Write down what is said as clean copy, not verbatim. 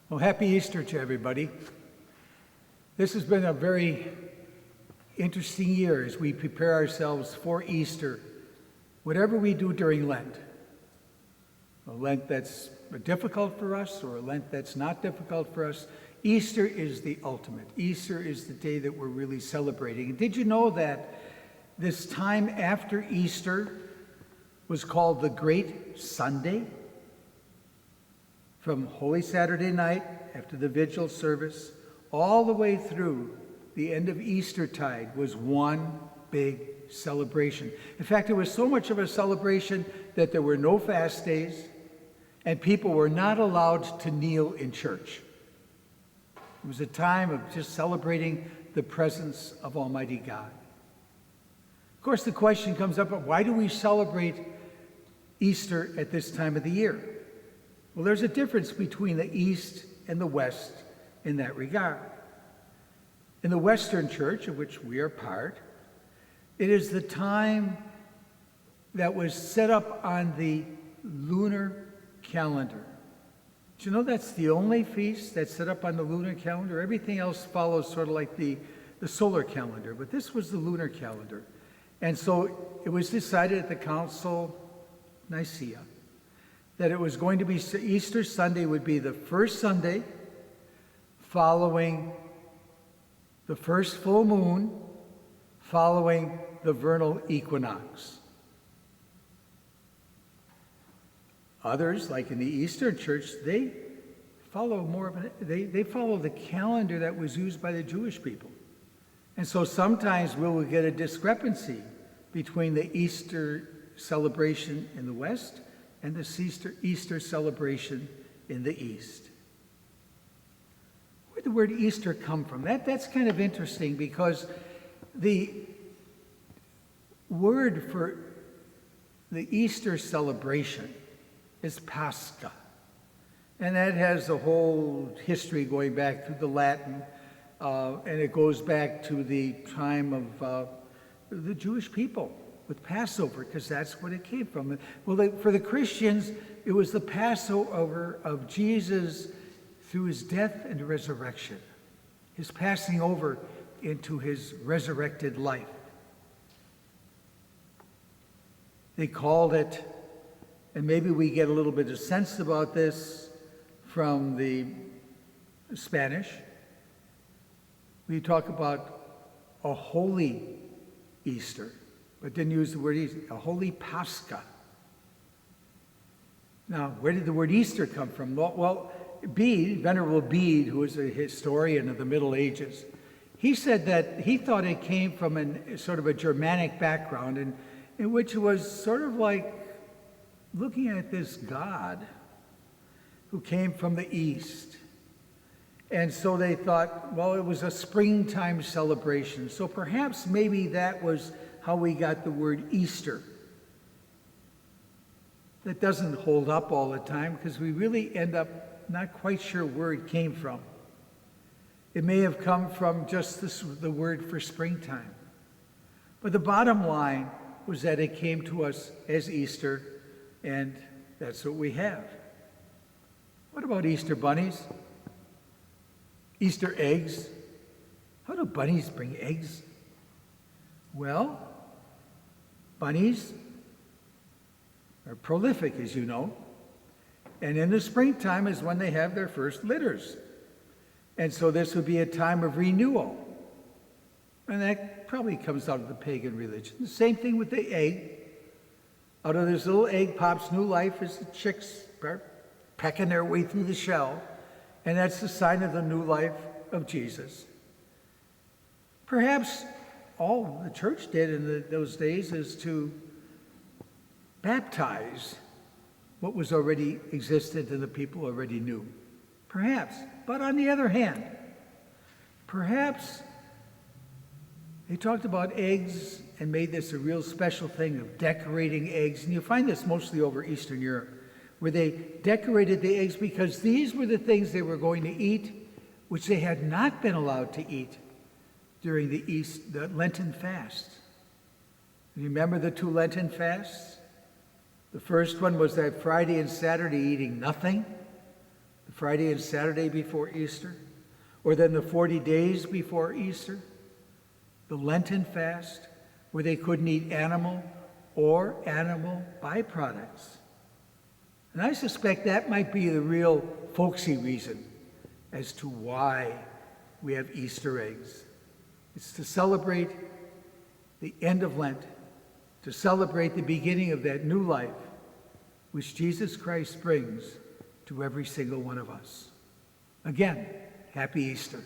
Well, happy Easter to everybody. This has been a very interesting year as we prepare ourselves for Easter. Whatever we do during Lent, a Lent that's difficult for us or a Lent that's not difficult for us, Easter is the ultimate. Easter is the day that we're really celebrating. And did you know that this time after Easter was called the Great Sunday? From Holy Saturday night after the vigil service all the way through the end of Eastertide was one big celebration. In fact, it was so much of a celebration that there were no fast days and people were not allowed to kneel in church. It was a time of just celebrating the presence of Almighty God. Of course, the question comes up, why do we celebrate Easter at this time of the year? Well, there's a difference between the East and the West in that regard. In the Western Church, of which we are part, it is the time that was set up on the lunar calendar. Do you know that's the only feast that's set up on the lunar calendar? Everything else follows sort of like the solar calendar, but this was the lunar calendar. And so it was decided at the Council of Nicaea that it was going to be Easter Sunday would be the first Sunday following the first full moon, following the vernal equinox. Others, like in the Eastern Church, they follow more of they follow the calendar that was used by the Jewish people. And so sometimes we will get a discrepancy between the Easter celebration in the West and the Easter celebration in the East. Where did the word Easter come from? That's kind of interesting because the word for the Easter celebration is Pascha. And that has a whole history going back through the Latin, and it goes back to the time of the Jewish people with Passover, because that's what it came from. Well, for the Christians, it was the Passover of Jesus through his death and resurrection, his passing over into his resurrected life. They called it, and maybe we get a little bit of sense about this from the Spanish. We talk about a holy Easter, but didn't use the word Easter, a holy Pascha. Now, where did the word Easter come from? Well, Bede, Venerable Bede, who was a historian of the Middle Ages, he said that he thought it came from sort of a Germanic background, in which it was sort of like looking at this God who came from the East. And so they thought, well, it was a springtime celebration. So perhaps maybe that was how we got the word Easter. That doesn't hold up all the time because we really end up not quite sure where it came from. It may have come from just the word for springtime. But the bottom line was that it came to us as Easter, and that's what we have. What about Easter bunnies? Easter eggs? How do bunnies bring eggs? Well, bunnies are prolific, as you know, and in the springtime is when they have their first litters. And so this would be a time of renewal. And that probably comes out of the pagan religion. The same thing with the egg. Out of this little egg pops new life as the chicks are pecking their way through the shell. And that's the sign of the new life of Jesus. Perhaps all the church did in those days is to baptize what was already existed and the people already knew. Perhaps. But on the other hand, perhaps they talked about eggs and made this a real special thing of decorating eggs. And you find this mostly over Eastern Europe, where they decorated the eggs because these were the things they were going to eat, which they had not been allowed to eat during the Lenten fast. Remember the 2 Lenten fasts? The first one was that Friday and Saturday eating nothing. The Friday and Saturday before Easter, or then the 40 days before Easter, the Lenten fast, where they couldn't eat animal or animal byproducts. And I suspect that might be the real folksy reason as to why we have Easter eggs. It's to celebrate the end of Lent, to celebrate the beginning of that new life which Jesus Christ brings to every single one of us. Again, happy Easter.